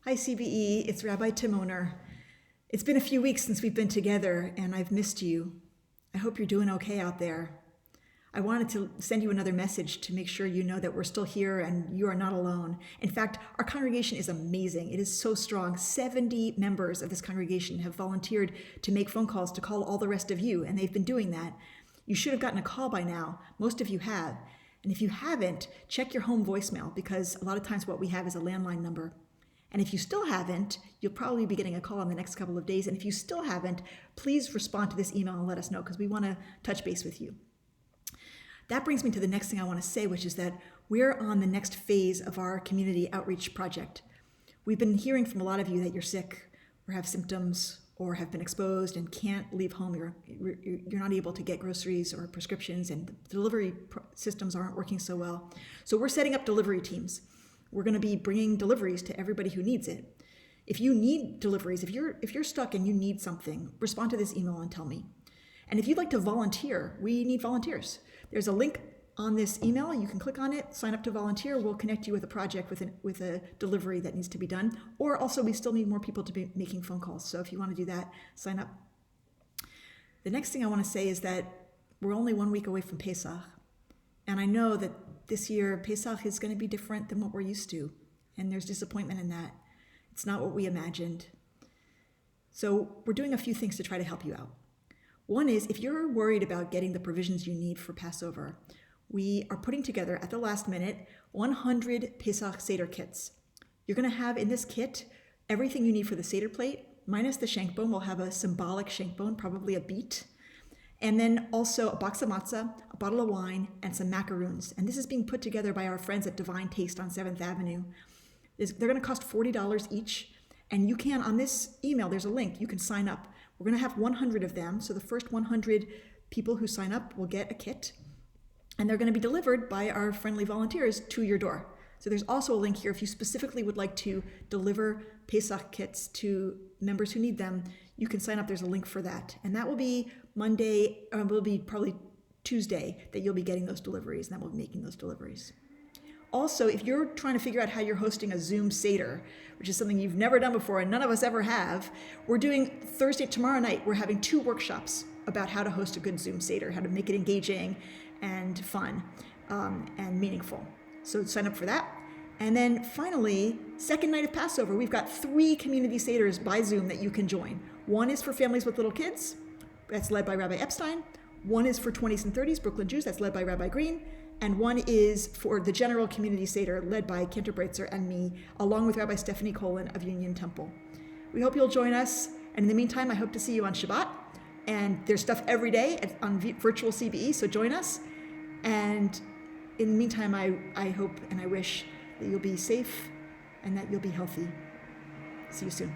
Hi CBE, it's Rabbi Timoner. It's been a few weeks since we've been together and I've missed you. I hope you're doing okay out there. I wanted to send you another message to make sure you know that we're still here and you are not alone. In fact, our congregation is amazing. It is so strong. 70 members of this congregation have volunteered to make phone calls to call all the rest of you, and they've been doing that. You should have gotten a call by now. Most of you have. And if you haven't, check your home voicemail, because a lot of times what we have is a landline number. And if you still haven't, you'll probably be getting a call in the next couple of days. And if you still haven't, please respond to this email and let us know, because we want to touch base with you. That brings me to the next thing I want to say, which is that we're on the next phase of our community outreach project. We've been hearing from a lot of you that you're sick or have symptoms or have been exposed and can't leave home. You're not able to get groceries or prescriptions, and the delivery systems aren't working so well. So we're setting up delivery teams. We're going to be bringing deliveries to everybody who needs it. If you need deliveries, if you're stuck and you need something, respond to this email and tell me. And if you'd like to volunteer, we need volunteers. There's a link on this email. You can click on it, sign up to volunteer. We'll connect you with a project with a delivery that needs to be done. Or also, we still need more people to be making phone calls. So if you want to do that, sign up. The next thing I want to say is that we're only 1 week away from Pesach. And I know that this year, Pesach is going to be different than what we're used to. And there's disappointment in that. It's not what we imagined. So we're doing a few things to try to help you out. One is, if you're worried about getting the provisions you need for Passover, we are putting together at the last minute 100 Pesach Seder kits. You're going to have in this kit everything you need for the Seder plate, minus the shank bone. We'll have a symbolic shank bone, probably a beet. And then also a box of matzah, a bottle of wine, and some macaroons. And this is being put together by our friends at Divine Taste on 7th Avenue. They're going to cost $40 each. And you can, on this email, there's a link, you can sign up. We're going to have 100 of them. So the first 100 people who sign up will get a kit. And they're going to be delivered by our friendly volunteers to your door. So there's also a link here if you specifically would like to deliver Pesach kits to members who need them. You can sign up. There's a link for that. And that will be Monday, or will be probably Tuesday that you'll be getting those deliveries, and that we'll be making those deliveries. Also, if you're trying to figure out how you're hosting a Zoom Seder, which is something you've never done before and none of us ever have, we're doing tomorrow night, we're having 2 workshops about how to host a good Zoom Seder, how to make it engaging and fun and meaningful. So sign up for that. And then finally, second night of Passover, we've got 3 community Seders by Zoom that you can join. One is for families with little kids. That's led by Rabbi Epstein. One is for 20s and 30s, Brooklyn Jews. That's led by Rabbi Green. And one is for the general community Seder, led by Cantor Breitzer and me, along with Rabbi Stephanie Colin of Union Temple. We hope you'll join us. And in the meantime, I hope to see you on Shabbat. And there's stuff every day on virtual CBE, so join us. And in the meantime, I hope and I wish that you'll be safe and that you'll be healthy. See you soon.